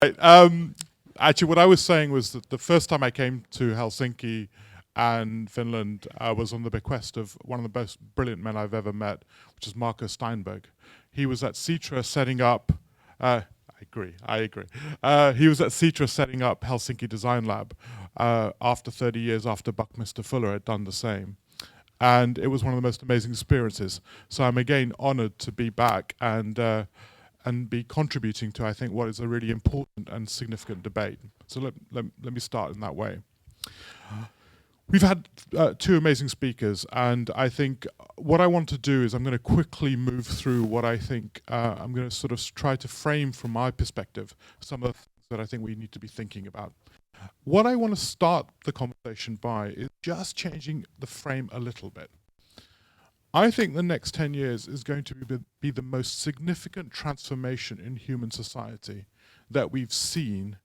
Right, actually, what I was saying was that the first time I came to Helsinki and Finland, I was on the bequest of one of the most brilliant men I've ever met, which is Marco Steinberg. He was at Sitra setting up. I agree. I agree. He was at Sitra setting up Helsinki Design Lab after 30 years after Buckminster Fuller had done the same. And it was one of the most amazing experiences. So I'm again honored to be back and be contributing to, I think, what is a really important and significant debate. So let me start in that way. We've had two amazing speakers, and I think what I want to do is I'm going to quickly move through what I think I'm going to sort of try to frame from my perspective some of the things that I think we need to be thinking about. What I want to start the conversation by is just changing the frame a little bit. I think the next 10 years is going to be the most significant transformation in human society that we've seen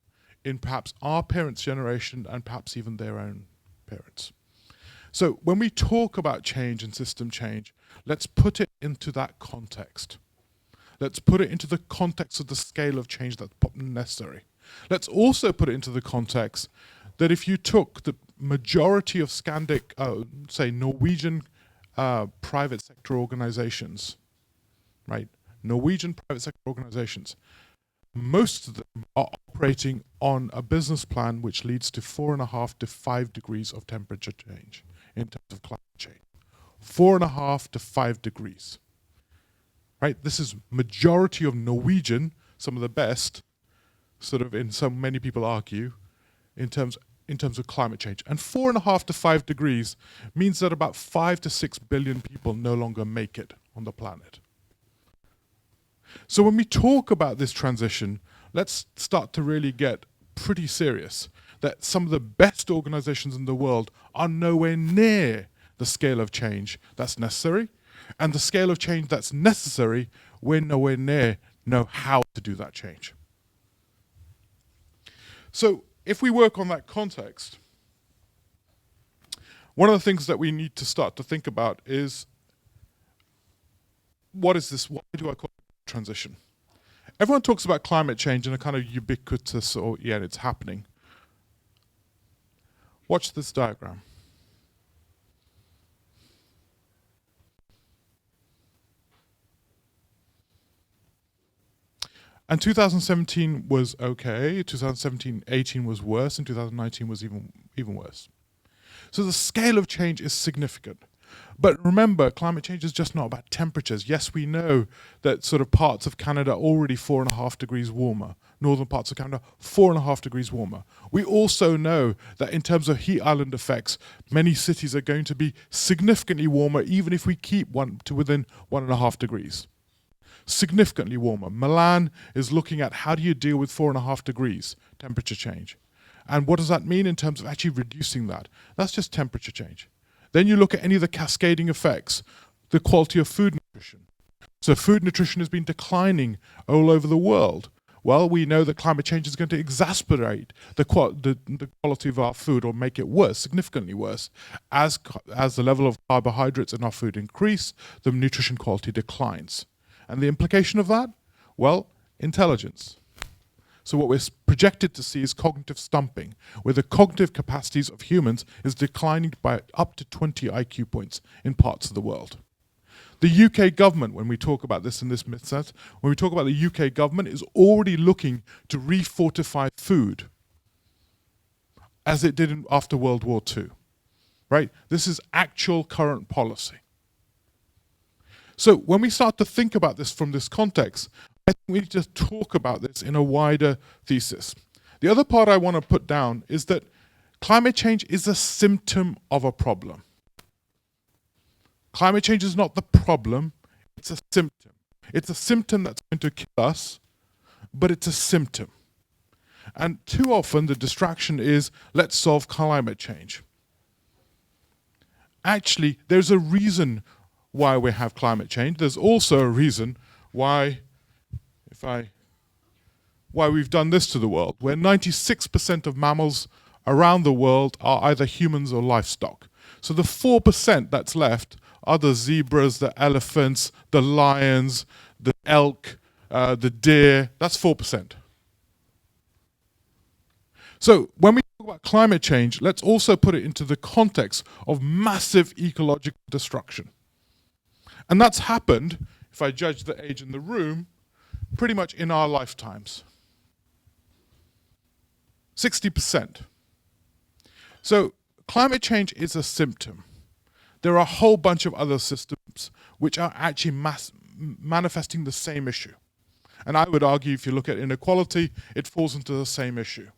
in perhaps our parents' generation and perhaps even their own parents. So when we talk about change and system change, let's put it into that context. Let's put it into the context of the scale of change that's necessary. Let's also put it into the context that if you took the majority of Scandic, say Norwegian private sector organizations, right? Norwegian private sector organizations, most of them are operating on a business plan which leads to 4.5 to 5 degrees of temperature change in terms of climate change. 4.5 to 5 degrees. Right? This is majority of Norwegian, some of the best, sort of in so many people argue, in terms of climate change. And 4.5 to 5 degrees means that about 5 to 6 billion people no longer make it on the planet. So when we talk about this transition, let's start to really get pretty serious that some of the best organizations in the world are nowhere near the scale of change that's necessary, and the scale of change that's necessary, we're nowhere near know how to do that change. So if we work on that context, one of the things that we need to start to think about is, what is this? Why do I call it transition? Everyone talks about climate change in a kind of ubiquitous, or yeah, it's happening. Watch this diagram. And 2017 was okay, 2017-18 was worse, and 2019 was even worse. So the scale of change is significant. But remember, climate change is just not about temperatures. Yes, we know that sort of parts of Canada are already 4.5 degrees warmer. Northern parts of Canada, 4.5 degrees warmer. We also know that in terms of heat island effects, many cities are going to be significantly warmer, even if we keep to within 1.5 degrees. Significantly warmer. Milan is looking at how do you deal with 4.5 degrees temperature change. And what does that mean in terms of actually reducing that? That's just temperature change. Then you look at any of the cascading effects, the quality of food nutrition. So food nutrition has been declining all over the world. Well, we know that climate change is going to exacerbate the quality of our food, or make it worse, significantly worse. As the level of carbohydrates in our food increase, the nutrition quality declines. And the implication of that? Well, intelligence. So what we're projected to see is cognitive stumping, where the cognitive capacities of humans is declining by up to 20 IQ points in parts of the world. The UK government, when we talk about this in this myth-set, when we talk about the UK government, is already looking to refortify food, as it did after World War II. Right? This is actual current policy. So when we start to think about this from this context, I think we need to talk about this in a wider thesis. The other part I want to put down is that climate change is a symptom of a problem. Climate change is not the problem, it's a symptom. It's a symptom that's going to kill us, but it's a symptom. And too often the distraction is, let's solve climate change. Actually, there's a reason why we have climate change. There's also a reason why we've done this to the world, where 96% of mammals around the world are either humans or livestock. So the 4% that's left are the zebras, the elephants, the lions, the elk, the deer. That's 4%. So when we talk about climate change, let's also put it into the context of massive ecological destruction. And that's happened, if I judge the age in the room, pretty much in our lifetimes. 60%. So climate change is a symptom. There are a whole bunch of other systems which are actually manifesting the same issue. And I would argue, if you look at inequality, it falls into the same issue.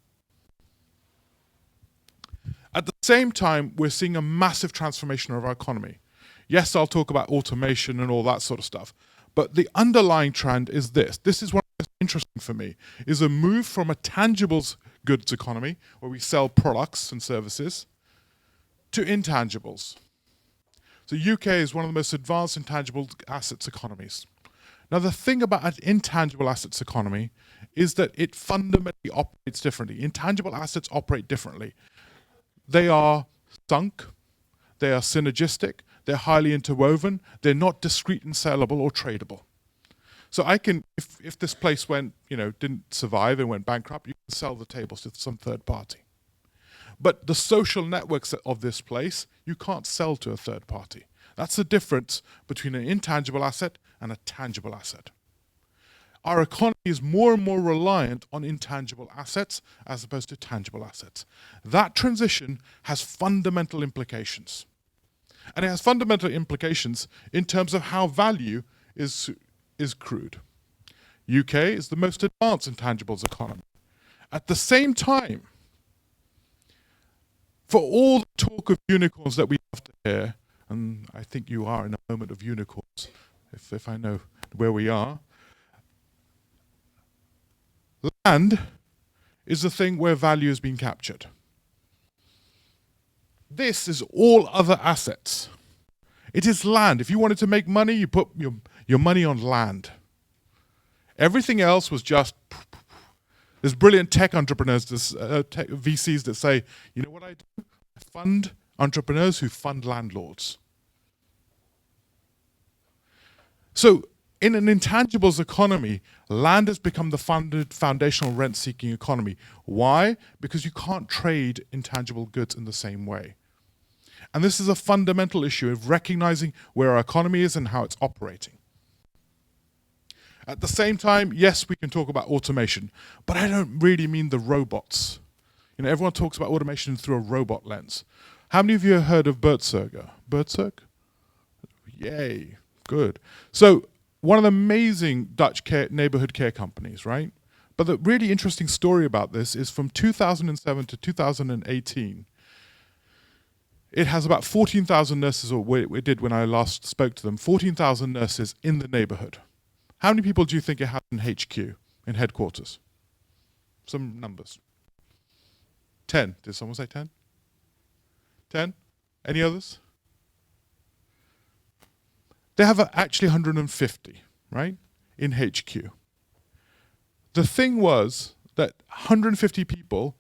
At the same time, we're seeing a massive transformation of our economy. Yes, I'll talk about automation and all that sort of stuff, but the underlying trend is this. This is what is interesting for me, is a move from a tangibles goods economy, where we sell products and services, to intangibles. So UK is one of the most advanced intangible assets economies. Now, the thing about an intangible assets economy is that it fundamentally operates differently. Intangible assets operate differently. They are sunk, they are synergistic, they're highly interwoven, they're not discrete and sellable or tradable. So I can, if this place went, didn't survive and went bankrupt, you can sell the tables to some third party. But the social networks of this place, you can't sell to a third party. That's the difference between an intangible asset and a tangible asset. Our economy is more and more reliant on intangible assets as opposed to tangible assets. That transition has fundamental implications. And it has fundamental implications in terms of how value is accrued. UK is the most advanced intangibles economy. At the same time, for all the talk of unicorns that we have to hear, and I think you are in a moment of unicorns, if I know where we are, land is the thing where value has been captured. This is all other assets. It is land. If you wanted to make money, you put your money on land. Everything else was just... There's brilliant tech entrepreneurs, tech VCs that say, you know what I do? I fund entrepreneurs who fund landlords. So in an intangibles economy, land has become the foundational rent-seeking economy. Why? Because you can't trade intangible goods in the same way. And this is a fundamental issue of recognizing where our economy is and how it's operating. At the same time, yes, we can talk about automation, but I don't really mean the robots. Everyone talks about automation through a robot lens. How many of you have heard of Bertserger? Bertserg? Yay, good. So one of the amazing Dutch neighborhood care companies, right? But the really interesting story about this is from 2007 to 2018, it has about 14,000 nurses, or it did when I last spoke to them, 14,000 nurses in the neighborhood. How many people do you think it has in HQ, in headquarters? Some numbers. 10. Did someone say 10? 10? Any others? They have actually 150, right, in HQ. The thing was that 150 people,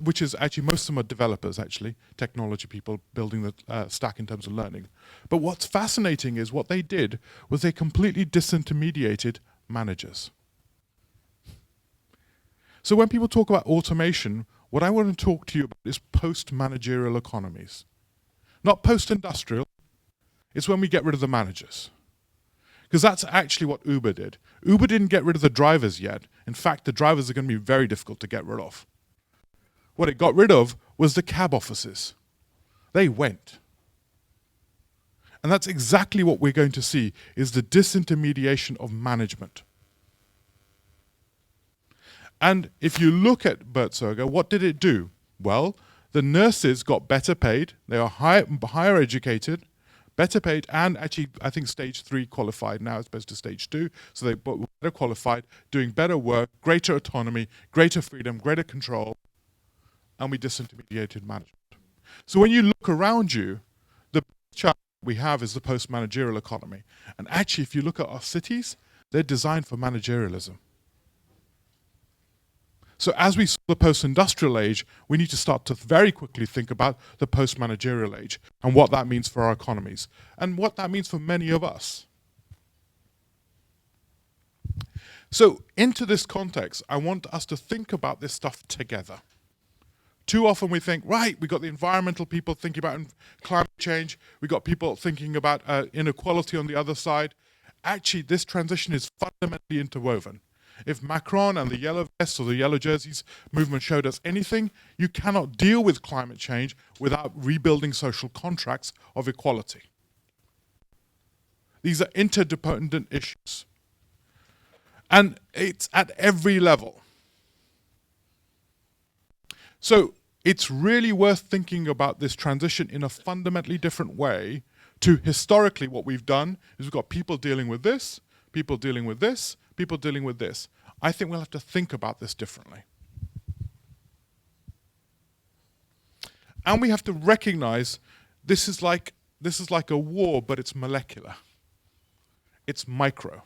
which is actually, most of them are developers actually, technology people building the stack in terms of learning. But what's fascinating is what they did was they completely disintermediated managers. So when people talk about automation, what I want to talk to you about is post-managerial economies. Not post-industrial, it's when we get rid of the managers. Because that's actually what Uber did. Uber didn't get rid of the drivers yet. In fact, the drivers are going to be very difficult to get rid of. What it got rid of was the cab offices. They went. And that's exactly what we're going to see, is the disintermediation of management. And if you look at Bertserger, what did it do? Well, the nurses got better paid, they are higher educated, better paid, and actually, I think stage 3 qualified now as opposed to stage 2, so they were better qualified, doing better work, greater autonomy, greater freedom, greater control, and we disintermediated management. So when you look around you, the challenge we have is the post-managerial economy. And actually, if you look at our cities, they're designed for managerialism. So as we saw the post-industrial age, we need to start to very quickly think about the post-managerial age and what that means for our economies and what that means for many of us. So into this context, I want us to think about this stuff together. Too often we think, right, we got the environmental people thinking about climate change, we got people thinking about inequality on the other side. Actually, this transition is fundamentally interwoven. If Macron and the yellow vests or the yellow jerseys movement showed us anything, you cannot deal with climate change without rebuilding social contracts of equality. These are interdependent issues. And it's at every level. So it's really worth thinking about this transition in a fundamentally different way to historically what we've done is we've got people dealing with this, people dealing with this, people dealing with this. I think we'll have to think about this differently. And we have to recognize this is like a war, but it's molecular. It's micro.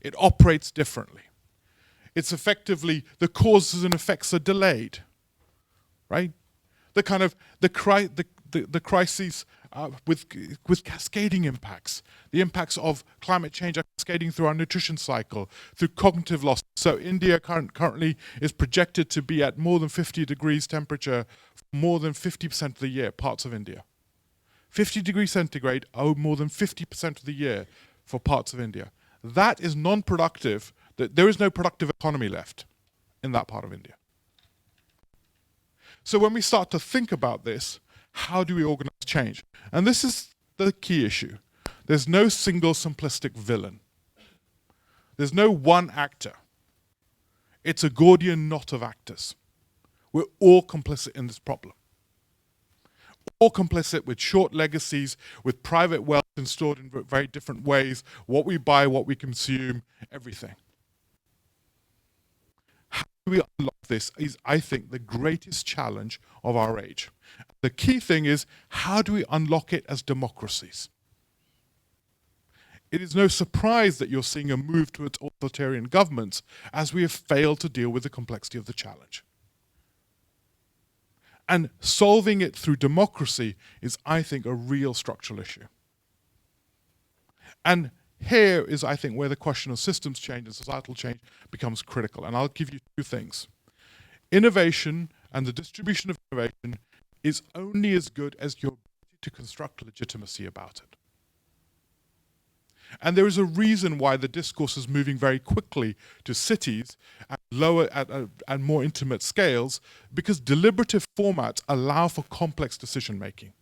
It operates differently. It's effectively, the causes and effects are delayed, right? The kind of, the crises with cascading impacts. The impacts of climate change are cascading through our nutrition cycle, through cognitive loss. So India currently is projected to be at more than 50 degrees temperature for more than 50% of the year, parts of India. 50 degrees centigrade, more than 50% of the year for parts of India. That is non-productive. There is no productive economy left in that part of India. So when we start to think about this, how do we organize change? And this is the key issue. There's no single simplistic villain. There's no one actor. It's a Gordian knot of actors. We're all complicit in this problem. All complicit with short legacies, with private wealth stored in very different ways, what we buy, what we consume, everything. How do we unlock this is, I think, the greatest challenge of our age. The key thing is, how do we unlock it as democracies? It is no surprise that you're seeing a move towards authoritarian governments as we have failed to deal with the complexity of the challenge. And solving it through democracy is, I think, a real structural issue. And here is, I think, where the question of systems change and societal change becomes critical. And I'll give you two things. Innovation and the distribution of innovation is only as good as your ability to construct legitimacy about it. And there is a reason why the discourse is moving very quickly to cities at lower and more intimate scales, because deliberative formats allow for complex decision making.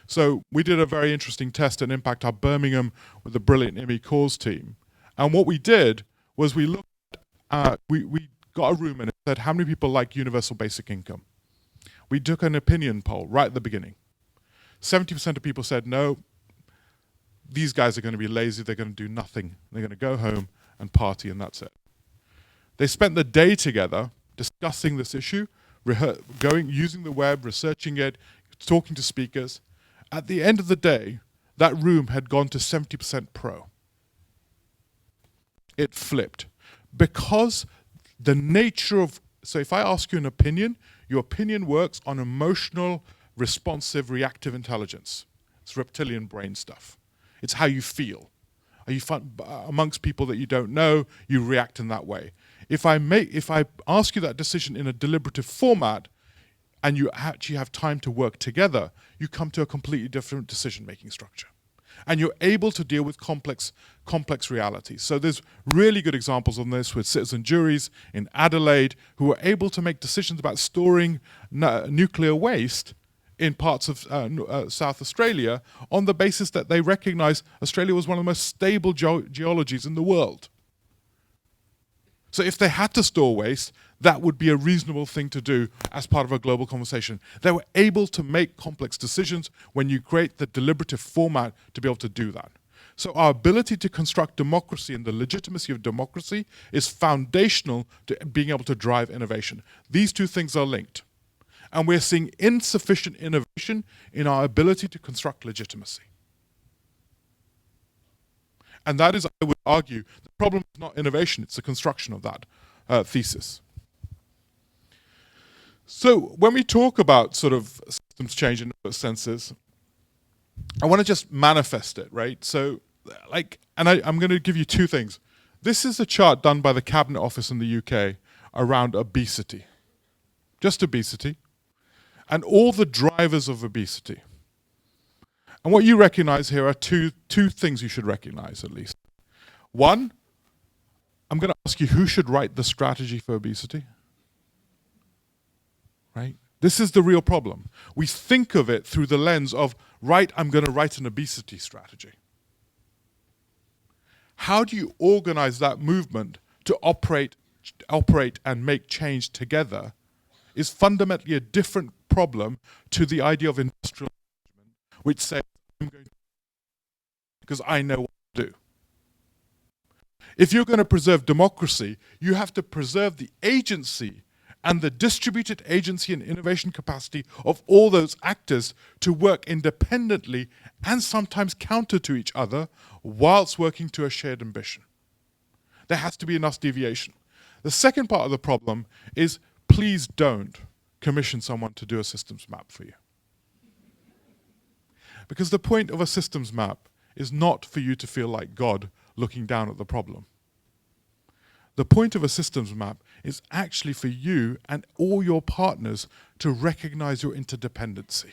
So we did a very interesting test at Impact Hub Birmingham with the brilliant Imi Cause team. And what we did was we looked at, we got a room and it said, how many people like universal basic income? We took an opinion poll right at the beginning. 70% of people said, no, these guys are going to be lazy, they're going to do nothing. They're going to go home and party and that's it. They spent the day together discussing this issue, using the web, researching it, talking to speakers. At the end of the day, that room had gone to 70% pro. It flipped. Because the nature of, so if I ask you an opinion, your opinion works on emotional, responsive, reactive intelligence. It's reptilian brain stuff. It's how you feel. Are you amongst people that you don't know, you react in that way. If I ask you that decision in a deliberative format, and you actually have time to work together, you come to a completely different decision-making structure. And you're able to deal with complex realities. So there's really good examples on this with citizen juries in Adelaide who are able to make decisions about storing nuclear waste in parts of South Australia on the basis that they recognize Australia was one of the most stable geologies in the world. So if they had to store waste, that would be a reasonable thing to do as part of a global conversation. They were able to make complex decisions when you create the deliberative format to be able to do that. So our ability to construct democracy and the legitimacy of democracy is foundational to being able to drive innovation. These two things are linked. And we're seeing insufficient innovation in our ability to construct legitimacy. And that is, I would argue, the problem is not innovation, it's the construction of that thesis. So when we talk about sort of systems change in those senses, I want to just manifest it, right? So, I'm going to give you two things. This is a chart done by the Cabinet Office in the UK around obesity. Just obesity. And all the drivers of obesity. And what you recognize here are two things you should recognize at least. One, I'm going to ask you who should write the strategy for obesity? Right? This is the real problem. We think of it through the lens of, right, I'm going to write an obesity strategy. How do you organize that movement to operate and make change together is fundamentally a different problem to the idea of industrial management, which says, I'm going to, because I know what to do. If you're going to preserve democracy, you have to preserve the agency and the distributed agency and innovation capacity of all those actors to work independently and sometimes counter to each other whilst working to a shared ambition. There has to be enough deviation. The second part of the problem is please don't commission someone to do a systems map for you. Because the point of a systems map is not for you to feel like God looking down at the problem. The point of a systems map is actually for you and all your partners to recognize your interdependency.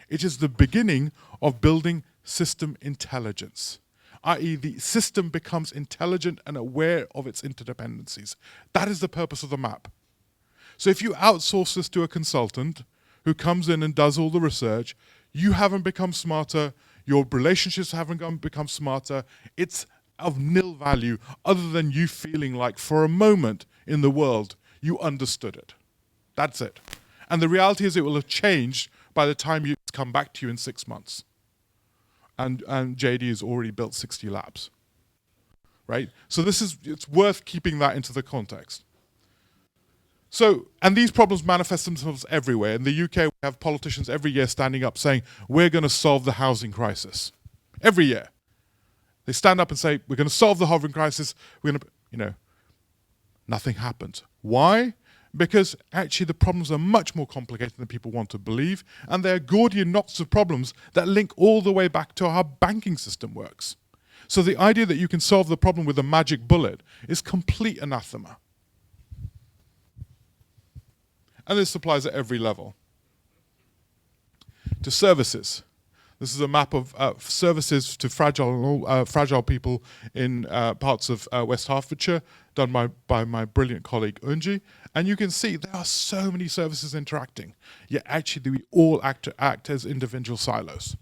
It is the beginning of building system intelligence, i.e. the system becomes intelligent and aware of its interdependencies. That is the purpose of the map. So if you outsource this to a consultant who comes in and does all the research, you haven't become smarter, your relationships haven't become smarter, it's of nil value other than you feeling like for a moment in the world you understood it. That's it. And the reality is it will have changed by the time you come back to you in 6 months. And JD has already built 60 labs. Right? So it's worth keeping that into the context. So, and these problems manifest themselves everywhere. In the UK, we have politicians every year standing up saying, we're going to solve the housing crisis. Every year. They stand up and say, we're going to solve the housing crisis. We're going to, nothing happens. Why? Because actually the problems are much more complicated than people want to believe, and they're Gordian knots of problems that link all the way back to how our banking system works. So the idea that you can solve the problem with a magic bullet is complete anathema. And this applies at every level. To services. This is a map of services to fragile people in parts of West Hertfordshire, done by my brilliant colleague Unji. And you can see there are so many services interacting, yet actually we all act as individual silos.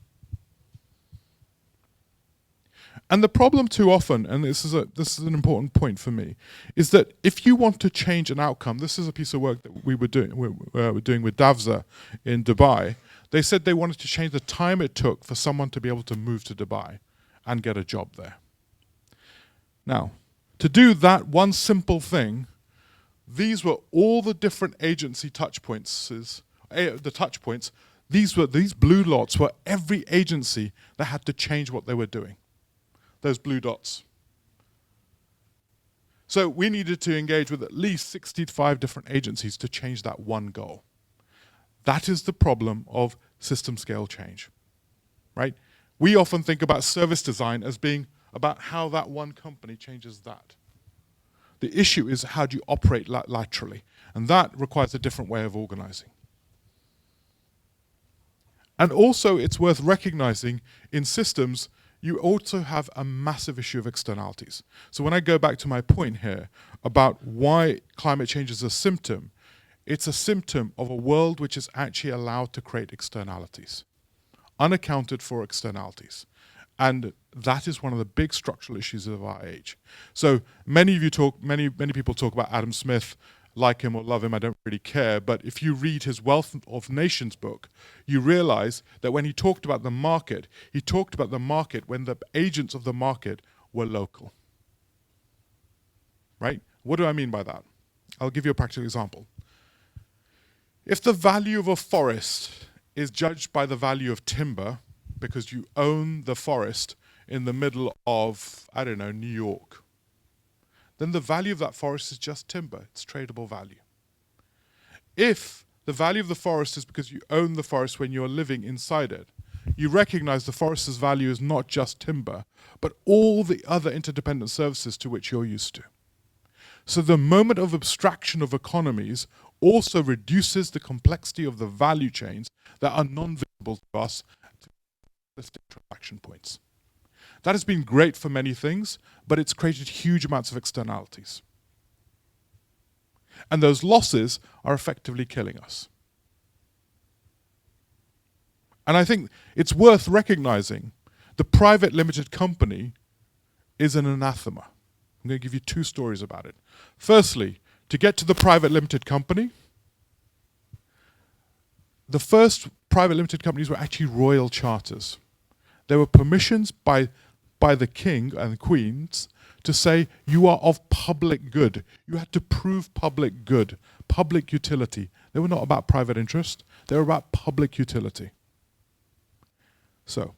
And the problem too often, and this is an important point for me, is that if you want to change an outcome, this is a piece of work that we were doing with Davza in Dubai. They said they wanted to change the time it took for someone to be able to move to Dubai and get a job there. Now, to do that one simple thing, these were all the different agency touch points. These blue lots were every agency that had to change what they were doing. Those blue dots. So we needed to engage with at least 65 different agencies to change that one goal. That is the problem of system scale change, right? We often think about service design as being about how that one company changes that. The issue is how do you operate laterally, and that requires a different way of organizing. And also it's worth recognizing in systems, you also have a massive issue of externalities. So when I go back to my point here about why climate change is a symptom, it's a symptom of a world which is actually allowed to create externalities, unaccounted for externalities. And that is one of the big structural issues of our age. So many people talk about Adam Smith, like him or love him, I don't really care, but if you read his Wealth of Nations book, you realize that when he talked about the market, he talked about the market when the agents of the market were local. Right? What do I mean by that? I'll give you a practical example. If the value of a forest is judged by the value of timber, because you own the forest in the middle of, I don't know, New York, then the value of that forest is just timber. It's tradable value. If the value of the forest is because you own the forest when you're living inside it, you recognize the forest's value is not just timber, but all the other interdependent services to which you're used to. So the moment of abstraction of economies also reduces the complexity of the value chains that are non-visible to us at transaction points. That has been great for many things, but it's created huge amounts of externalities. And those losses are effectively killing us. And I think it's worth recognizing the private limited company is an anathema. I'm going to give you two stories about it. Firstly, to get to the private limited company, the first private limited companies were actually royal charters. There were permissions by the king and queens to say you are of public good. You had to prove public good, public utility. They were not about private interest. They were about public utility. So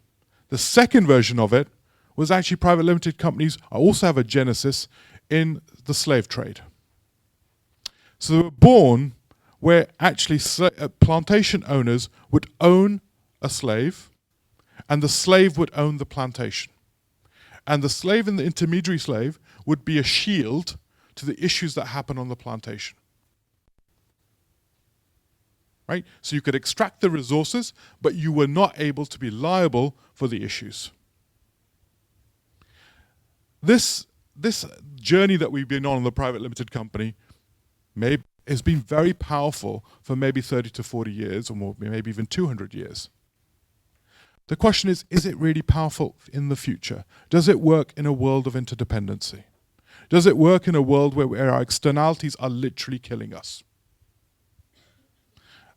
the second version of it was actually private limited companies also have a genesis in the slave trade. So they were born where actually plantation owners would own a slave and the slave would own the plantation. And the slave and the intermediary slave would be a shield to the issues that happen on the plantation. Right? So you could extract the resources, but you were not able to be liable for the issues. This journey that we've been on in the private limited company has been very powerful for maybe 30 to 40 years, or more, maybe even 200 years. The question is it really powerful in the future? Does it work in a world of interdependency? Does it work in a world where our externalities are literally killing us?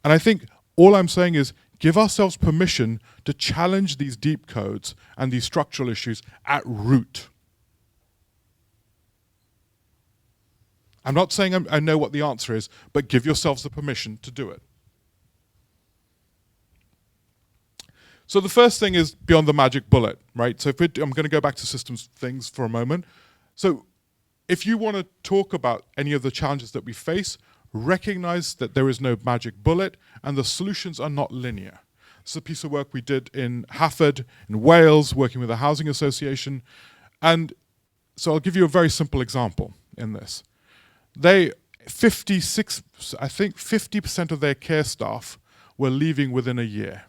And I think all I'm saying is give ourselves permission to challenge these deep codes and these structural issues at root. I'm not saying I know what the answer is, but give yourselves the permission to do it. So the first thing is beyond the magic bullet, right? So I'm going to go back to systems things for a moment. So if you want to talk about any of the challenges that we face, recognize that there is no magic bullet and the solutions are not linear. This is a piece of work we did in Hafford, in Wales, working with a housing association. And so I'll give you a very simple example in this. I think 50% of their care staff were leaving within a year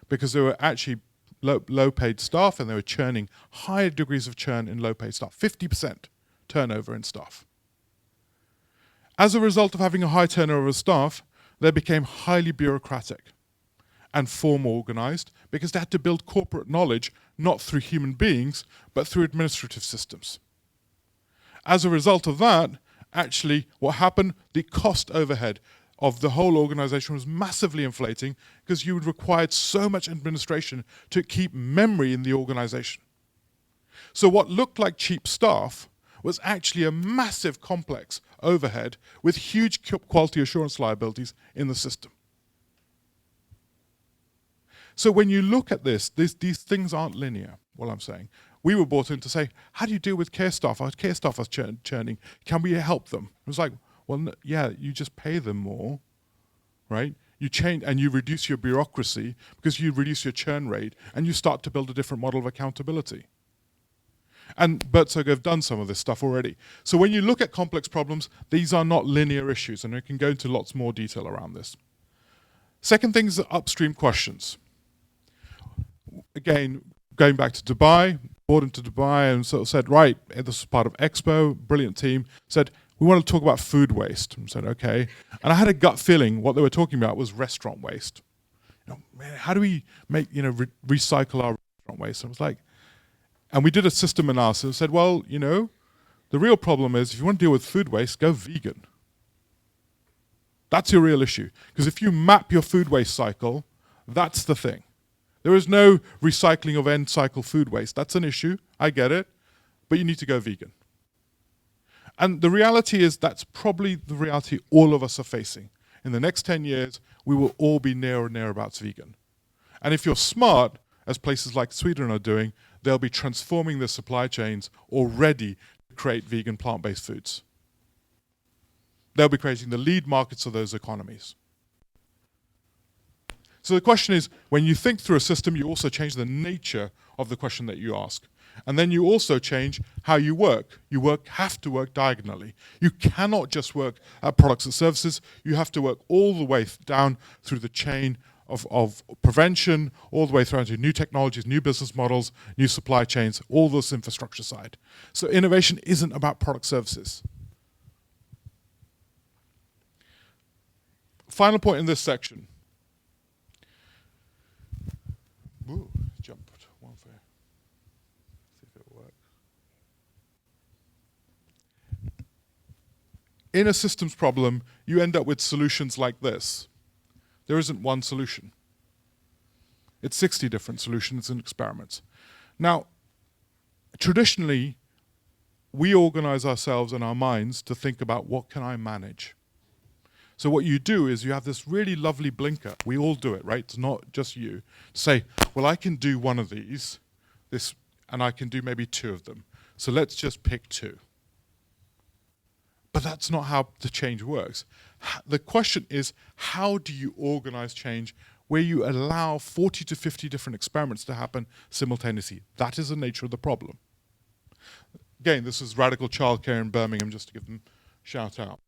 because they were actually low-paid staff and they were churning higher degrees of churn in low-paid staff, 50% turnover in staff. As a result of having a high turnover of staff, they became highly bureaucratic and form organized because they had to build corporate knowledge not through human beings, but through administrative systems. As a result of that, actually, what happened, the cost overhead of the whole organization was massively inflating because you required so much administration to keep memory in the organization. So what looked like cheap staff was actually a massive complex overhead with huge quality assurance liabilities in the system. So when you look at this, these things aren't linear, what I'm saying. We were brought in to say, how do you deal with care staff? Our care staff are churning. Can we help them? It was like, well, yeah, you just pay them more, right? You change and you reduce your bureaucracy because you reduce your churn rate and you start to build a different model of accountability. And Bertzog have done some of this stuff already. So when you look at complex problems, these are not linear issues, and we can go into lots more detail around this. Second thing is the upstream questions. Again, going back to Dubai, brought into Dubai and sort of said, right, this is part of Expo, brilliant team, said, we want to talk about food waste. And said, okay. And I had a gut feeling what they were talking about was restaurant waste. Man, how do we make, recycle our restaurant waste? And I was like, and we did a system analysis and said, well, the real problem is if you want to deal with food waste, go vegan. That's your real issue. Because if you map your food waste cycle, that's the thing. There is no recycling of end cycle food waste. That's an issue. I get it. But you need to go vegan. And the reality is that's probably the reality all of us are facing. In the next 10 years, we will all be near or nearabouts vegan. And if you're smart, as places like Sweden are doing, they'll be transforming their supply chains already to create vegan plant-based foods. They'll be creating the lead markets of those economies. So the question is, when you think through a system, you also change the nature of the question that you ask. And then you also change how you work. You have to work diagonally. You cannot just work at products and services. You have to work all the way down through the chain of prevention, all the way through to new technologies, new business models, new supply chains, all this infrastructure side. So innovation isn't about product services. Final point in this section. Ooh, jumped one for you. See if it works. In a systems problem, you end up with solutions like this. There isn't one solution. It's 60 different solutions and experiments. Now, traditionally, we organize ourselves and our minds to think about what can I manage. So what you do is you have this really lovely blinker. We all do it, right? It's not just you. Say, well, I can do one of these, and I can do maybe 2 of them. So let's just pick 2. But that's not how the change works. The question is, how do you organize change where you allow 40 to 50 different experiments to happen simultaneously? That is the nature of the problem. Again, this is Radical Childcare in Birmingham, just to give them a shout out.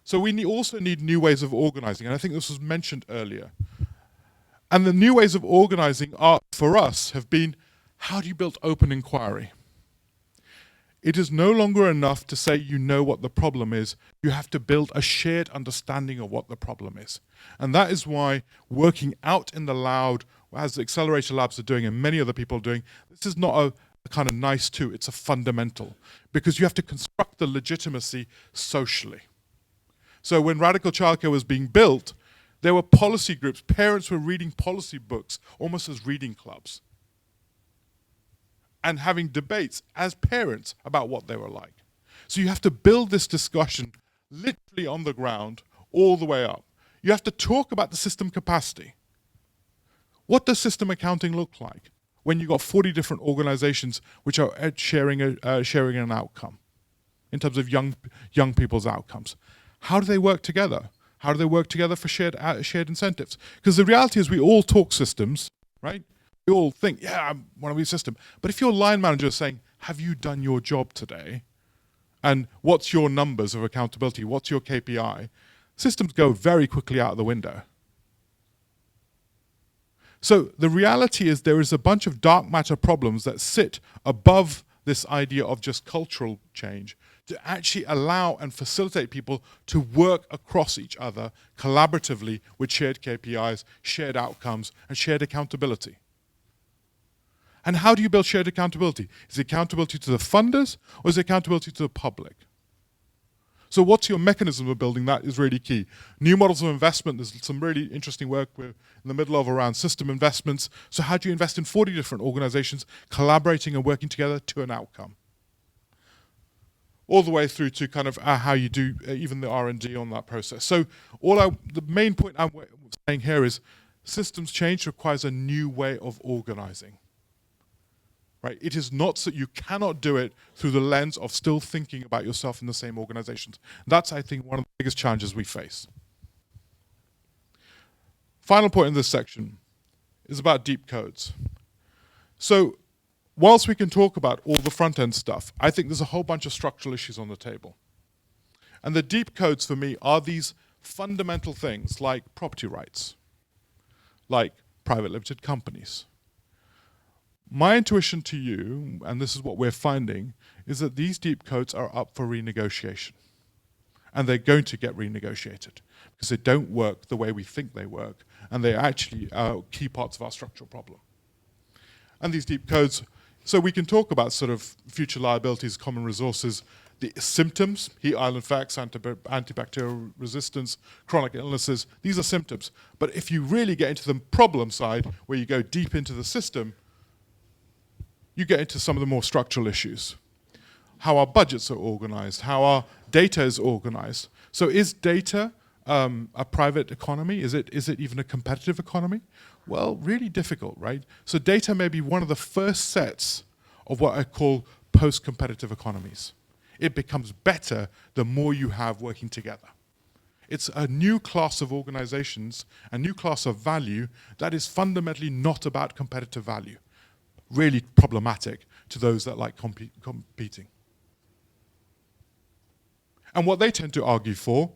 So we also need new ways of organizing, and I think this was mentioned earlier. And the new ways of organizing are, for us, have been, how do you build open inquiry? It is no longer enough to say you know what the problem is. You have to build a shared understanding of what the problem is. And that is why working out in the loud, as the accelerator labs are doing and many other people are doing, this is not a kind of nice to, it's a fundamental. Because you have to construct the legitimacy socially. So when Radical Childcare was being built, there were policy groups. Parents were reading policy books almost as reading clubs, and having debates as parents about what they were like. So you have to build this discussion literally on the ground all the way up. You have to talk about the system capacity. What does system accounting look like when you've got 40 different organizations which are sharing an outcome in terms of young people's outcomes? How do they work together? How do they work together for shared incentives? Because the reality is we all talk systems, right? We all think, yeah, I want to be a system. But if your line manager is saying, have you done your job today? And what's your numbers of accountability? What's your KPI? Systems go very quickly out of the window. So the reality is there is a bunch of dark matter problems that sit above this idea of just cultural change to actually allow and facilitate people to work across each other collaboratively with shared KPIs, shared outcomes, and shared accountability. And how do you build shared accountability? Is it accountability to the funders, or is it accountability to the public? So what's your mechanism of building that is really key. New models of investment, there's some really interesting work we're in the middle of around system investments. So how do you invest in 40 different organizations collaborating and working together to an outcome? All the way through to kind of how you do even the R&D on that process. So the main point I'm saying here is systems change requires a new way of organizing. Right? It is not so you cannot do it through the lens of still thinking about yourself in the same organizations. That's, I think, one of the biggest challenges we face. Final point in this section is about deep codes. So whilst we can talk about all the front-end stuff, I think there's a whole bunch of structural issues on the table. And the deep codes for me are these fundamental things like property rights, like private limited companies. My intuition to you, and this is what we're finding, is that these deep codes are up for renegotiation. And they're going to get renegotiated because they don't work the way we think they work, and they actually are key parts of our structural problem. And these deep codes, so we can talk about sort of future liabilities, common resources, the symptoms, heat island effects, antibacterial resistance, chronic illnesses, these are symptoms. But if you really get into the problem side, where you go deep into the system, you get into some of the more structural issues. How our budgets are organized, how our data is organized. So is data a private economy? Is it even a competitive economy? Well, really difficult, right? So data may be one of the first sets of what I call post-competitive economies. It becomes better the more you have working together. It's a new class of organizations, a new class of value that is fundamentally not about competitive value. Really problematic to those that like competing. And what they tend to argue for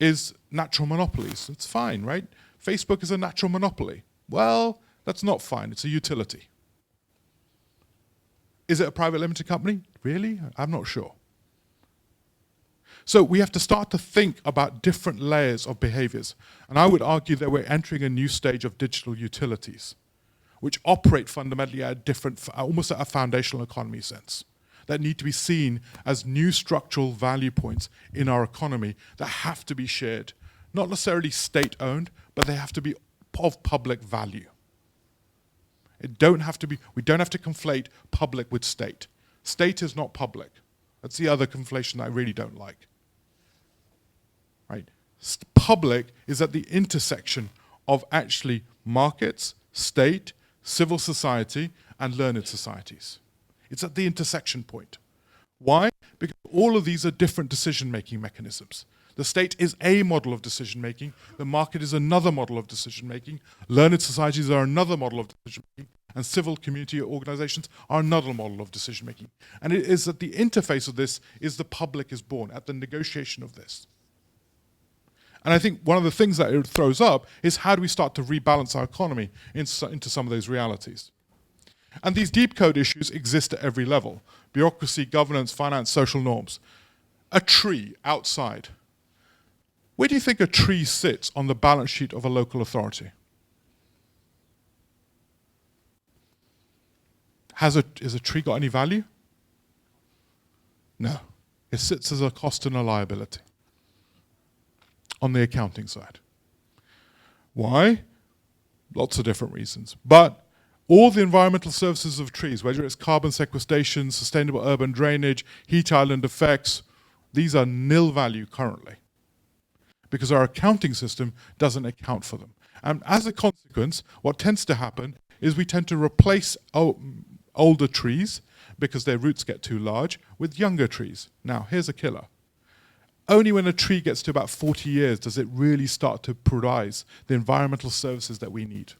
is natural monopolies. It's fine, right? Facebook is a natural monopoly. Well, that's not fine. It's a utility. Is it a private limited company? Really? I'm not sure. So we have to start to think about different layers of behaviors. And I would argue that we're entering a new stage of digital utilities, which operate fundamentally at a different, almost at a foundational economy sense, that need to be seen as new structural value points in our economy that have to be shared, not necessarily state-owned, but they have to be of public value. We don't have to conflate public with state. State is not public. That's the other conflation I really don't like. Right? Public is at the intersection of actually markets, state, civil society, and learned societies. It's at the intersection point. Why? Because all of these are different decision-making mechanisms. The state is a model of decision-making, the market is another model of decision-making, learned societies are another model of decision-making, and civil community organizations are another model of decision-making. And it is at the interface of this is the public is born, at the negotiation of this. And I think one of the things that it throws up is how do we start to rebalance our economy into some of those realities. And these deep code issues exist at every level: bureaucracy, governance, finance, social norms. A tree outside. Where do you think a tree sits on the balance sheet of a local authority? Has a tree got any value? No. It sits as a cost and a liability on the accounting side. Why? Lots of different reasons. But all the environmental services of trees, whether it's carbon sequestration, sustainable urban drainage, heat island effects, these are nil value currently, because our accounting system doesn't account for them. And as a consequence, what tends to happen is we tend to replace older trees, because their roots get too large, with younger trees. Now, here's a killer. Only when a tree gets to about 40 years does it really start to provide the environmental services that we need.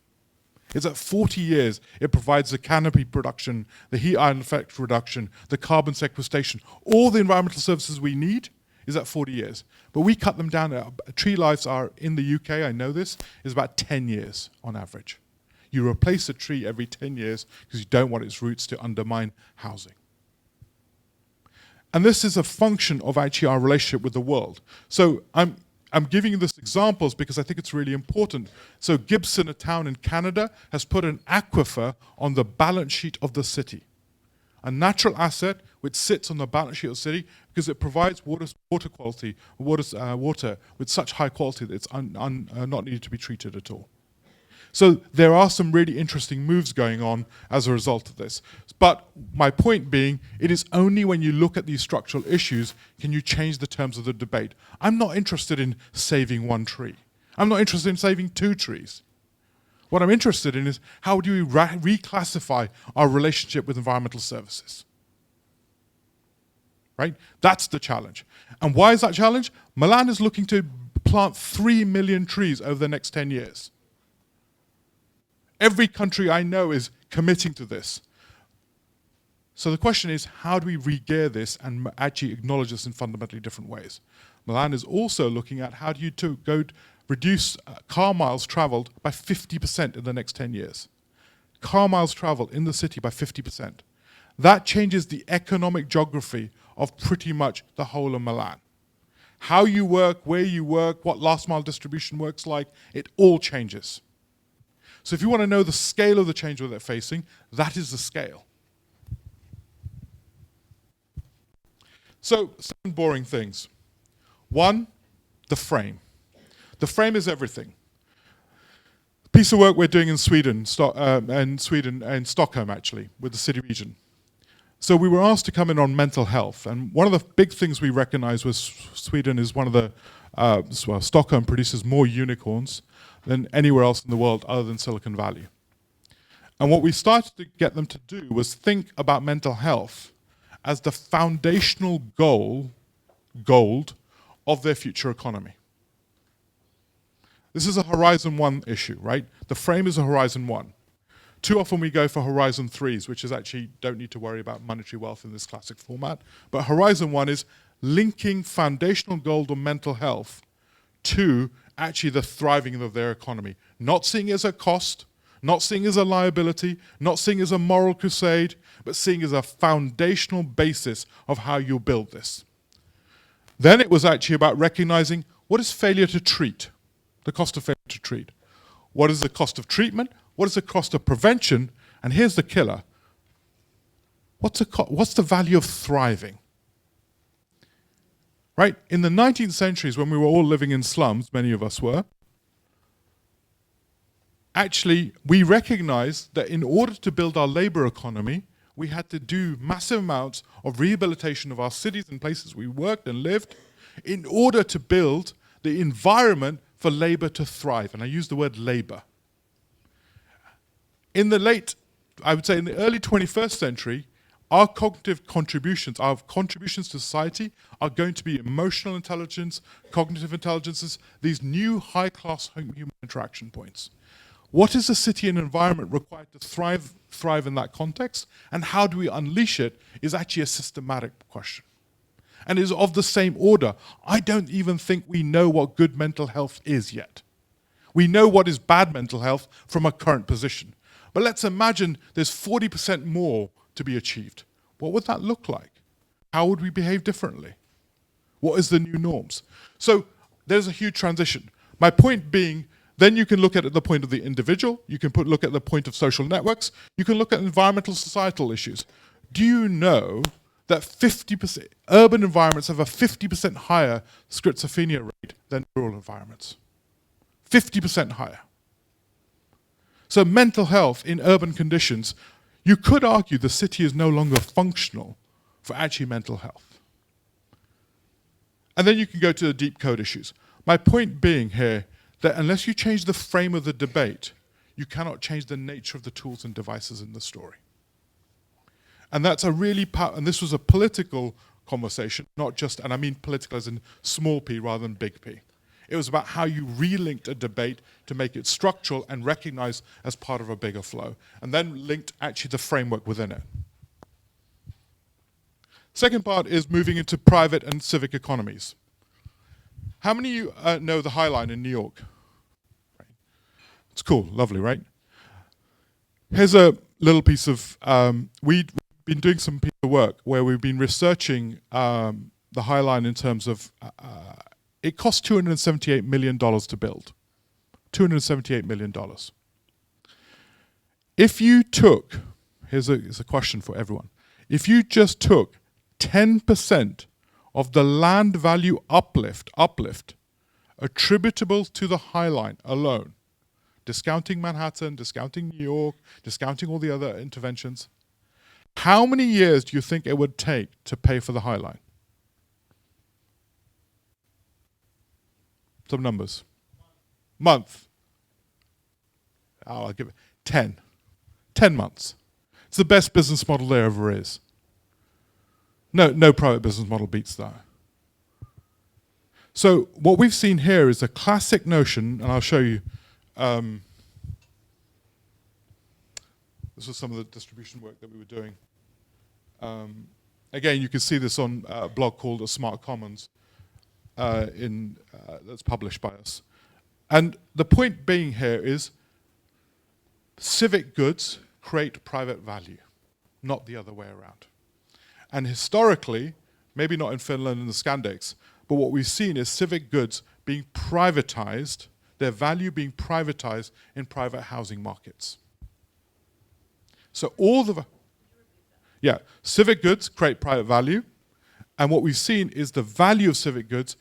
It's at 40 years it provides the canopy production, the heat island effect reduction, the carbon sequestration. All the environmental services we need is at 40 years. But we cut them down. Tree lives are, in the UK, I know this, is about 10 years on average. You replace a tree every 10 years because you don't want its roots to undermine housing. And this is a function of actually our relationship with the world. So I'm giving you these examples because I think it's really important. So Gibson, a town in Canada, has put an aquifer on the balance sheet of the city. A natural asset which sits on the balance sheet of the city because it provides water with such high quality that it's not needed to be treated at all. So there are some really interesting moves going on as a result of this. But my point being, it is only when you look at these structural issues can you change the terms of the debate. I'm not interested in saving one tree. I'm not interested in saving 2 trees. What I'm interested in is how do we reclassify our relationship with environmental services? Right? That's the challenge. And why is that challenge? Milan is looking to plant 3 million trees over the next 10 years. Every country I know is committing to this. So the question is, how do we re-gear this and actually acknowledge this in fundamentally different ways? Milan is also looking at how do you reduce car miles traveled by 50% in the next 10 years. Car miles traveled in the city by 50%. That changes the economic geography of pretty much the whole of Milan. How you work, where you work, what last mile distribution works like, it all changes. So if you want to know the scale of the change that they're facing, that is the scale. So, 7 boring things. 1, the frame. The frame is everything. Piece of work we're doing in Sweden, and Stockholm actually, with the city region. So we were asked to come in on mental health, and one of the big things we recognized was Sweden is one of the, Stockholm produces more unicorns than anywhere else in the world other than Silicon Valley. And what we started to get them to do was think about mental health as the foundational gold of their future economy. This is a Horizon 1 issue, right? The frame is a Horizon 1. Too often we go for Horizon 3s, which is actually don't need to worry about monetary wealth in this classic format. But Horizon 1 is linking foundational goals on mental health to actually the thriving of their economy. Not seeing it as a cost, not seeing it as a liability, not seeing it as a moral crusade, but seeing it as a foundational basis of how you build this. Then it was actually about recognizing what is failure to treat, the cost of failure to treat. What is the cost of treatment? What is the cost of prevention? And here's the killer. What's the value of thriving? Right? In the 19th centuries, when we were all living in slums, many of us were, actually, we recognized that in order to build our labor economy, we had to do massive amounts of rehabilitation of our cities and places we worked and lived in order to build the environment for labor to thrive. And I use the word labor. In the early 21st century, our cognitive contributions, our contributions to society are going to be emotional intelligence, cognitive intelligences, these new high-class human interaction points. What is the city and environment required to thrive in that context? And how do we unleash it is actually a systematic question. And is of the same order. I don't even think we know what good mental health is yet. We know what is bad mental health from a current position. But let's imagine there's 40% more to be achieved. What would that look like? How would we behave differently? What is the new norms? So there's a huge transition. My point being, then you can look at the point of the individual, you can look at the point of social networks, you can look at environmental societal issues. Do you know that 50% urban environments have a 50% higher schizophrenia rate than rural environments? 50% higher. So mental health in urban conditions, you could argue the city is no longer functional for actually mental health. And then you can go to the deep code issues. My point being here that unless you change the frame of the debate, you cannot change the nature of the tools and devices in the story. And that's a really and this was a political conversation, not just, and I mean political as in small p rather than big P. It was about how you relinked a debate to make it structural and recognized as part of a bigger flow, and then linked actually the framework within it. Second part is moving into private and civic economies. How many of you know the High Line in New York? Right. It's cool, lovely, right? Here's a little piece of, we've been doing some piece of work where we've been researching the High Line in terms of, it cost $278 million to build. $278 million. If you took, here's a question for everyone. If you just took 10% of the land value uplift attributable to the High Line alone, discounting Manhattan, discounting New York, discounting all the other interventions, how many years do you think it would take to pay for the High Line? Some numbers. Month. Oh, I'll give it 10. 10 months. It's the best business model there ever is. No private business model beats that. So what we've seen here is a classic notion, and I'll show you. This was some of the distribution work that we were doing. Again, you can see this on a blog called A Smart Commons that's published by us. And the point being here is civic goods create private value, not the other way around. And historically, maybe not in Finland and the Scandics, but what we've seen is civic goods being privatized, their value being privatized in private housing markets. So civic goods create private value, and what we've seen is the value of civic goods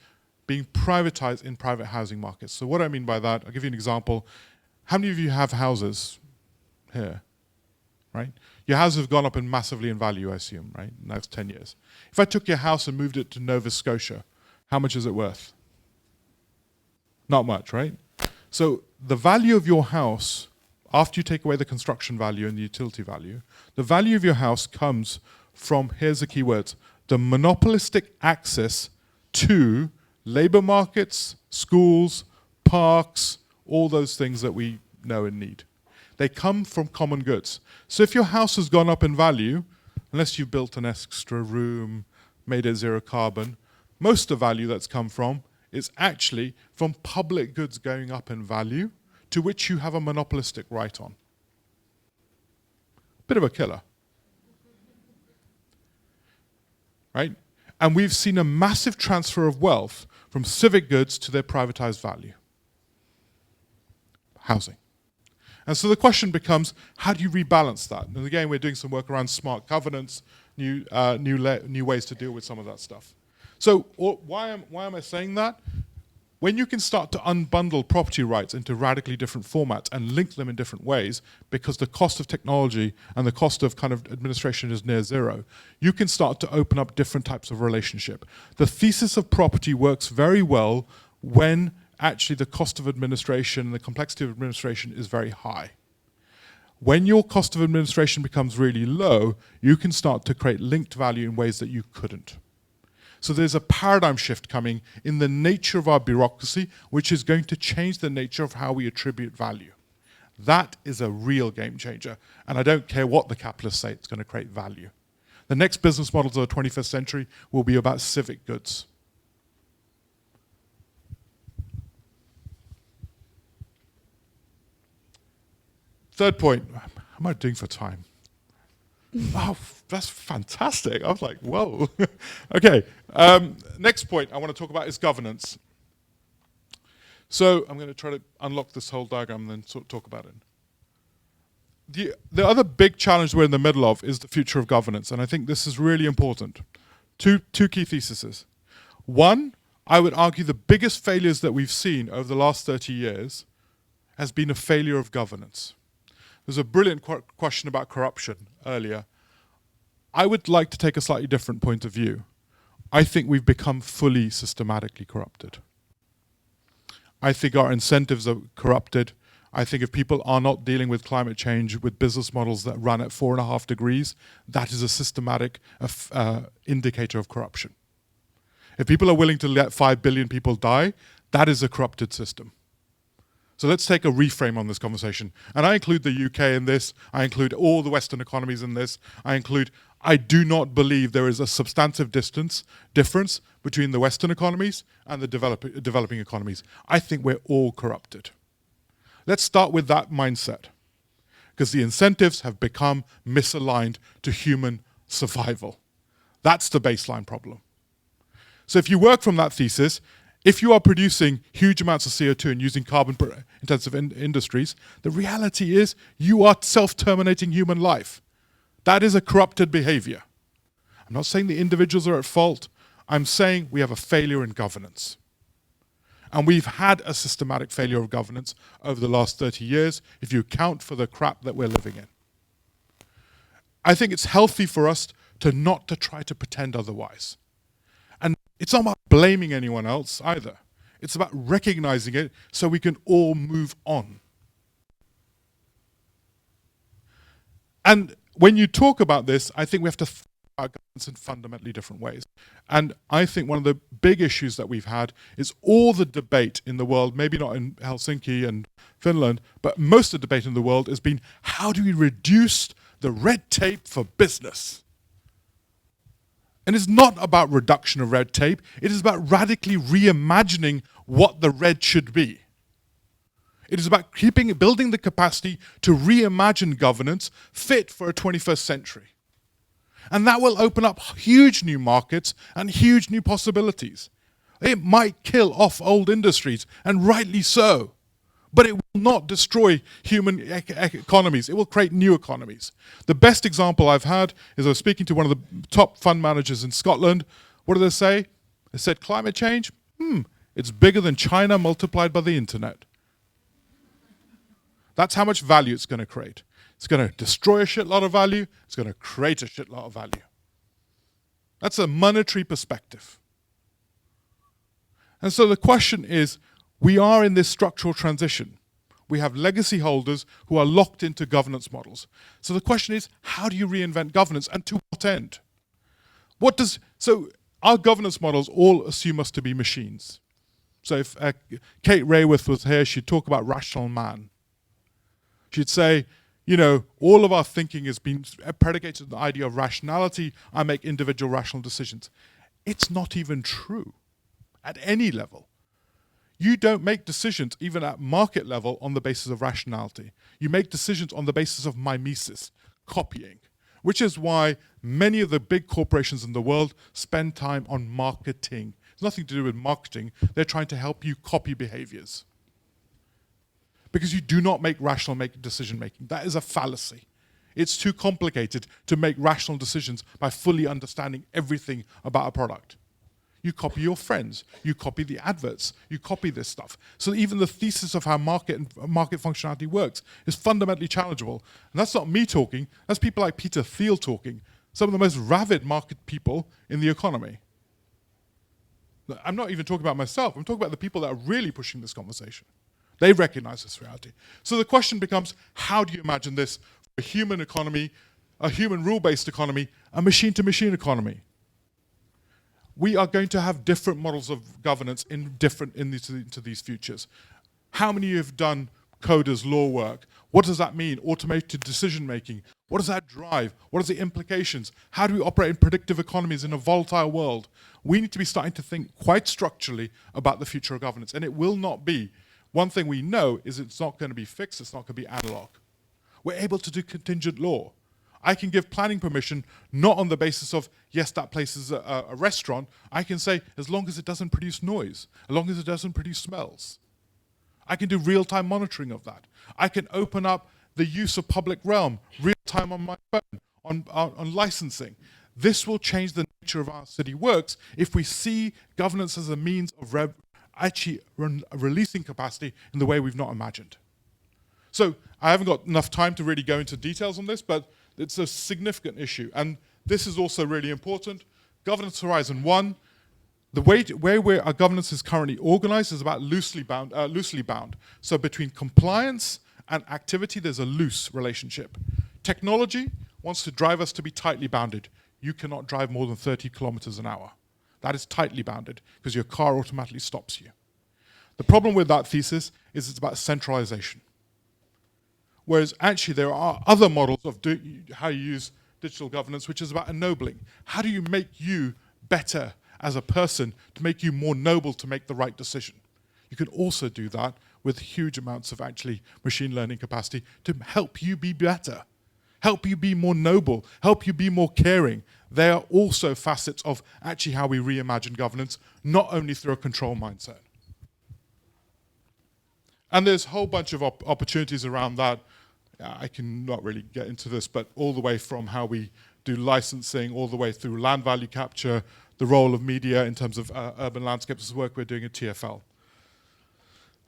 being privatized in private housing markets. So what do I mean by that? I'll give you an example. How many of you have houses here, right? Your houses have gone up massively in value, I assume, right? In the next 10 years. If I took your house and moved it to Nova Scotia, how much is it worth? Not much, right? So the value of your house, after you take away the construction value and the utility value, the value of your house comes from, here's the key words, the monopolistic access to labor markets, schools, parks, all those things that we know and need. They come from common goods. So if your house has gone up in value, unless you built an extra room, made it zero carbon, most of the value that's come from is actually from public goods going up in value to which you have a monopolistic right on. Bit of a killer. Right? And we've seen a massive transfer of wealth from civic goods to their privatized value. Housing. And so the question becomes, how do you rebalance that? And again, we're doing some work around smart governance, new ways to deal with some of that stuff. So why am I saying that? When you can start to unbundle property rights into radically different formats and link them in different ways, because the cost of technology and the cost of kind of administration is near zero, you can start to open up different types of relationship. The thesis of property works very well when actually the cost of administration and the complexity of administration is very high. When your cost of administration becomes really low, you can start to create linked value in ways that you couldn't. So there's a paradigm shift coming in the nature of our bureaucracy, which is going to change the nature of how we attribute value. That is a real game changer. And I don't care what the capitalists say, it's going to create value. The next business models of the 21st century will be about civic goods. Third point, how am I doing for time? Oh, that's fantastic. I was like, whoa. Okay, next point I want to talk about is governance. So I'm going to try to unlock this whole diagram and then sort of talk about it. The other big challenge we're in the middle of is the future of governance, and I think this is really important. Two key theses. One, I would argue the biggest failures that we've seen over the last 30 years has been a failure of governance. There's a brilliant question about corruption earlier. I would like to take a slightly different point of view. I think we've become fully systematically corrupted. I think our incentives are corrupted. I think if people are not dealing with climate change with business models that run at 4.5 degrees, that is a systematic indicator of corruption. If people are willing to let 5 billion people die, that is a corrupted system. So let's take a reframe on this conversation. And I include the UK in this. I include all the Western economies in this. I do not believe there is a substantive difference between the Western economies and the developing economies. I think we're all corrupted. Let's start with that mindset, because the incentives have become misaligned to human survival. That's the baseline problem. So if you work from that thesis, if you are producing huge amounts of CO2 and using carbon-intensive industries, the reality is you are self-terminating human life. That is a corrupted behavior. I'm not saying the individuals are at fault. I'm saying we have a failure in governance. And we've had a systematic failure of governance over the last 30 years, if you account for the crap that we're living in. I think it's healthy for us to not to try to pretend otherwise. And it's not about blaming anyone else either. It's about recognizing it so we can all move on. And when you talk about this, I think we have to think about governance in fundamentally different ways. And I think one of the big issues that we've had is all the debate in the world, maybe not in Helsinki and Finland, but most of the debate in the world has been, how do we reduce the red tape for business? And it's not about reduction of red tape. It is about radically reimagining what the red should be. It is about building the capacity to reimagine governance fit for a 21st century. And that will open up huge new markets and huge new possibilities. It might kill off old industries, and rightly so. But it will not destroy human economies. It will create new economies. The best example I've had is I was speaking to one of the top fund managers in Scotland. What did they say? They said, climate change? It's bigger than China multiplied by the internet. That's how much value it's going to create. It's going to destroy a shitload of value. It's going to create a shitload of value. That's a monetary perspective. And so the question is, we are in this structural transition. We have legacy holders who are locked into governance models. So the question is, how do you reinvent governance, and to what end? So our governance models all assume us to be machines. So if Kate Raworth was here, she'd talk about rational man. She'd say, you know, all of our thinking has been predicated on the idea of rationality. I make individual rational decisions. It's not even true at any level. You don't make decisions, even at market level, on the basis of rationality. You make decisions on the basis of mimesis, copying, which is why many of the big corporations in the world spend time on marketing. It's nothing to do with marketing. They're trying to help you copy behaviors. Because you do not make rational decision making. That is a fallacy. It's too complicated to make rational decisions by fully understanding everything about a product. You copy your friends, you copy the adverts, you copy this stuff. So even the thesis of how market functionality works is fundamentally challengeable. And that's not me talking, that's people like Peter Thiel talking, some of the most rabid market people in the economy. I'm not even talking about myself, I'm talking about the people that are really pushing this conversation. They recognize this reality. So the question becomes, how do you imagine this for a human economy, a human rule-based economy, a machine-to-machine economy? We are going to have different models of governance into these futures. How many of you have done coders law work? What does that mean? Automated decision making. What does that drive? What are the implications? How do we operate in predictive economies in a volatile world? We need to be starting to think quite structurally about the future of governance, and it will not be. One thing we know is it's not going to be fixed, it's not going to be analog. We're able to do contingent law. I can give planning permission not on the basis of, yes, that place is a restaurant. I can say, as long as it doesn't produce noise, as long as it doesn't produce smells. I can do real-time monitoring of that. I can open up the use of public realm, real-time on my phone, on licensing. This will change the nature of our city works if we see governance as a means of releasing capacity in the way we've not imagined. So I haven't got enough time to really go into details on this, but it's a significant issue. And this is also really important. Governance Horizon 1, the way where our governance is currently organized is about loosely bound. So between compliance and activity, there's a loose relationship. Technology wants to drive us to be tightly bounded. You cannot drive more than 30 kilometers an hour. That is tightly bounded because your car automatically stops you. The problem with that thesis is it's about centralization. Whereas actually there are other models of how you use digital governance, which is about ennobling. How do you make you better as a person to make you more noble to make the right decision? You can also do that with huge amounts of actually machine learning capacity to help you be better, help you be more noble, help you be more caring. They are also facets of actually how we reimagine governance, not only through a control mindset. And there's a whole bunch of opportunities around that. I cannot really get into this, but all the way from how we do licensing, all the way through land value capture, the role of media in terms of urban landscapes, this work we're doing at TfL.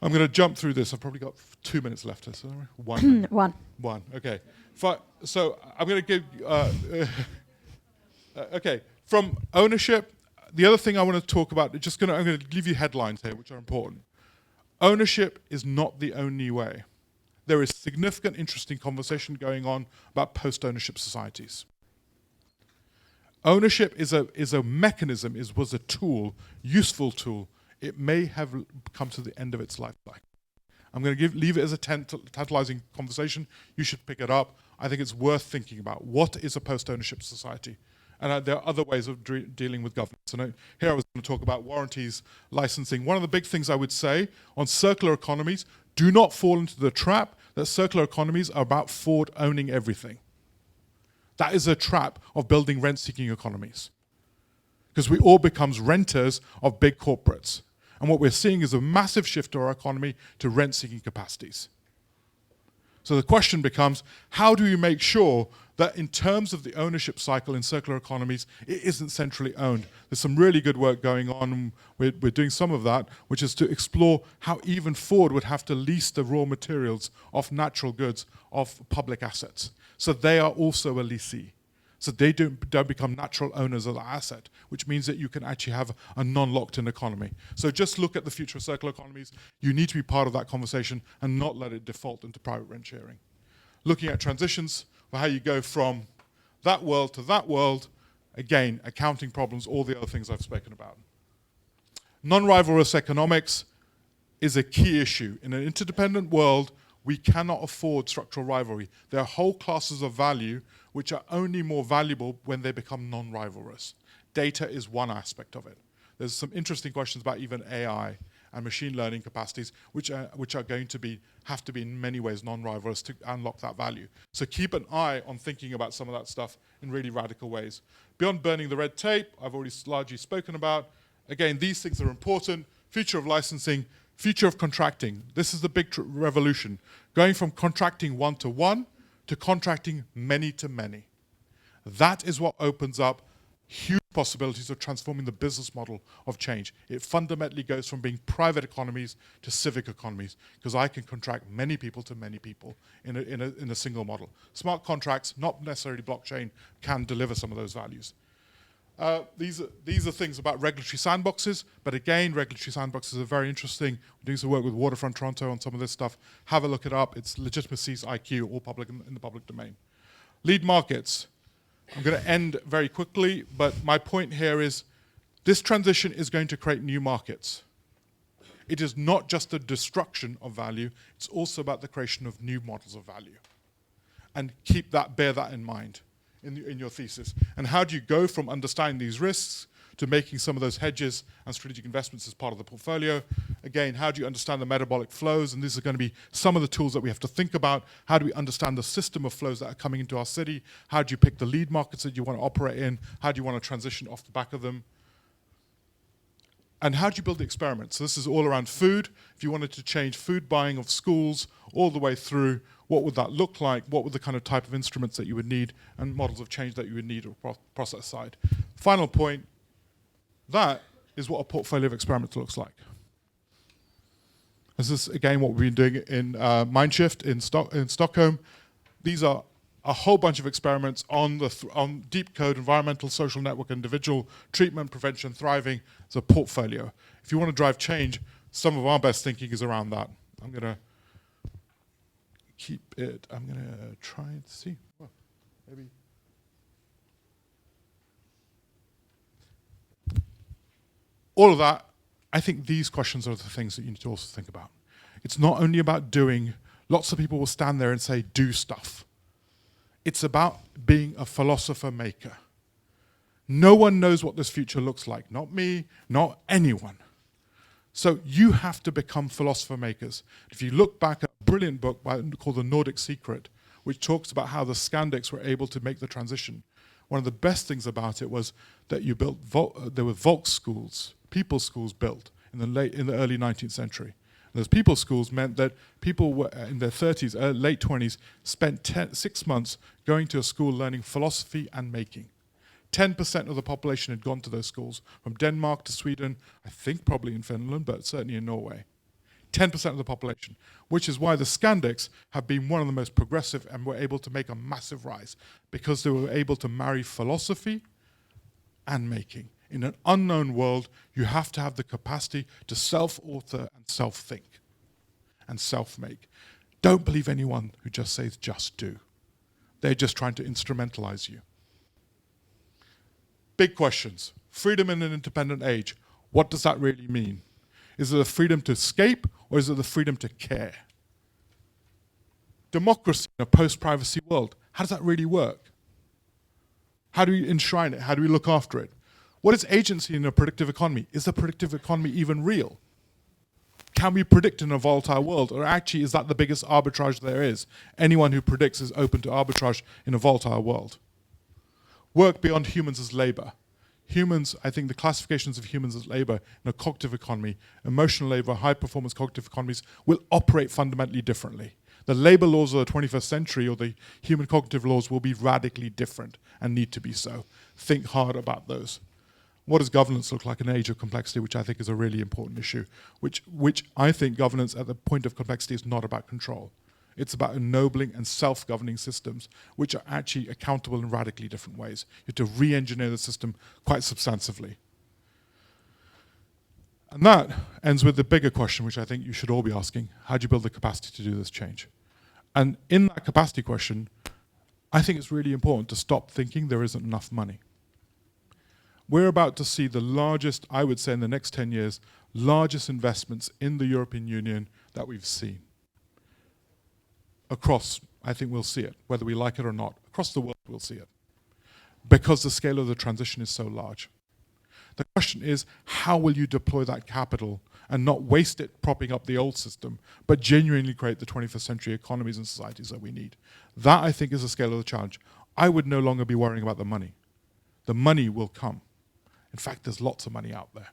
I'm going to jump through this. I've probably got 2 minutes left. So 1 minute. One, okay. So I'm going to give, okay, from ownership, the other thing I want to talk about, I'm going to give you headlines here, which are important. Ownership is not the only way. There is significant, interesting conversation going on about post-ownership societies. Ownership is a mechanism, was a tool, useful tool. It may have come to the end of its life cycle. I'm going to leave it as a tantalizing conversation. You should pick it up. I think it's worth thinking about. What is a post-ownership society? And there are other ways of dealing with governance. And here I was going to talk about warranties, licensing. One of the big things I would say on circular economies, do not fall into the trap that circular economies are about Ford owning everything. That is a trap of building rent-seeking economies. Because we all become renters of big corporates. And what we're seeing is a massive shift to our economy to rent-seeking capacities. So the question becomes, how do you make sure that in terms of the ownership cycle in circular economies, it isn't centrally owned? There's some really good work going on. We're doing some of that, which is to explore how even Ford would have to lease the raw materials of natural goods, of public assets. So they are also a leasee. So they don't become natural owners of the asset, which means that you can actually have a non-locked-in economy. So just look at the future of circular economies. You need to be part of that conversation and not let it default into private rent sharing. Looking at transitions, or how you go from that world to that world, again, accounting problems, all the other things I've spoken about. Non-rivalrous economics is a key issue. In an interdependent world, we cannot afford structural rivalry. There are whole classes of value which are only more valuable when they become non-rivalrous. Data is one aspect of it. There's some interesting questions about even AI and machine learning capacities, which are going to have to be in many ways non-rivalrous to unlock that value. So keep an eye on thinking about some of that stuff in really radical ways. Beyond burning the red tape, I've already largely spoken about. Again, these things are important. Future of licensing, future of contracting. This is the big revolution. Going from contracting one-to-one to contracting many-to-many. That is what opens up huge possibilities of transforming the business model of change. It fundamentally goes from being private economies to civic economies, because I can contract many people to many people in a single model. Smart contracts, not necessarily blockchain, can deliver some of those values. These are things about regulatory sandboxes, but again, regulatory sandboxes are very interesting. We're doing some work with Waterfront Toronto on some of this stuff. Have a look it up. It's Legitimacies IQ, all public in the public domain. Lead markets. I'm going to end very quickly, but my point here is this transition is going to create new markets. It is not just the destruction of value, it's also about the creation of new models of value. And bear that in mind in your thesis. And how do you go from understanding these risks to making some of those hedges and strategic investments as part of the portfolio? Again, how do you understand the metabolic flows? And these are going to be some of the tools that we have to think about. How do we understand the system of flows that are coming into our city? How do you pick the lead markets that you want to operate in? How do you want to transition off the back of them? And how do you build the experiment? So this is all around food. If you wanted to change food buying of schools all the way through, what would that look like? What were the kind of type of instruments that you would need and models of change that you would need on the process side? Final point, that is what a portfolio of experiments looks like. This is, again, what we've been doing in Mindshift in Stockholm. These are a whole bunch of experiments on deep code, environmental, social network, individual, treatment, prevention, thriving. It's a portfolio. If you want to drive change, some of our best thinking is around that. I'm going to keep it. I'm going to try and see. Well, maybe. All of that, I think these questions are the things that you need to also think about. It's not only about doing. Lots of people will stand there and say, do stuff. It's about being a philosopher maker. No one knows what this future looks like. Not me, not anyone. So you have to become philosopher makers. If you look back at a brilliant book called The Nordic Secret, which talks about how the Scandics were able to make the transition, one of the best things about it was that you built, there were Volk schools, people's schools built in the early 19th century. Those people's schools meant that people were in their 30s, late 20s, spent 6 months going to a school learning philosophy and making. 10% of the population had gone to those schools, from Denmark to Sweden, I think probably in Finland, but certainly in Norway. 10% of the population, which is why the Scandics have been one of the most progressive and were able to make a massive rise, because they were able to marry philosophy and making. In an unknown world, you have to have the capacity to self-author and self-think and self-make. Don't believe anyone who just says, just do. They're just trying to instrumentalize you. Big questions. Freedom in an independent age. What does that really mean? Is it the freedom to escape, or is it the freedom to care? Democracy in a post-privacy world. How does that really work? How do we enshrine it? How do we look after it? What is agency in a predictive economy? Is the predictive economy even real? Can we predict in a volatile world? Or actually, is that the biggest arbitrage there is? Anyone who predicts is open to arbitrage in a volatile world. Work beyond humans as labor. Humans, I think the classifications of humans as labor in a cognitive economy, emotional labor, high-performance cognitive economies, will operate fundamentally differently. The labor laws of the 21st century, or the human cognitive laws, will be radically different and need to be so. Think hard about those. What does governance look like in an age of complexity, which I think is a really important issue, which I think governance at the point of complexity is not about control. It's about ennobling and self-governing systems, which are actually accountable in radically different ways. You have to re-engineer the system quite substantively. And that ends with the bigger question, which I think you should all be asking: how do you build the capacity to do this change? And in that capacity question, I think it's really important to stop thinking there isn't enough money. We're about to see the largest, I would say in the next 10 years, largest investments in the European Union that we've seen. Across, I think we'll see it, whether we like it or not. Across the world, we'll see it. Because the scale of the transition is so large. The question is, how will you deploy that capital and not waste it propping up the old system, but genuinely create the 21st century economies and societies that we need? That, I think, is the scale of the challenge. I would no longer be worrying about the money. The money will come. In fact, there's lots of money out there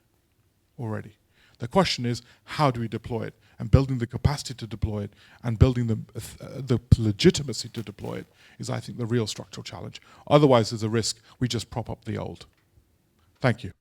already. The question is, how do we deploy it? And building the capacity to deploy it and building the legitimacy to deploy it is, I think, the real structural challenge. Otherwise, there's a risk we just prop up the old. Thank you.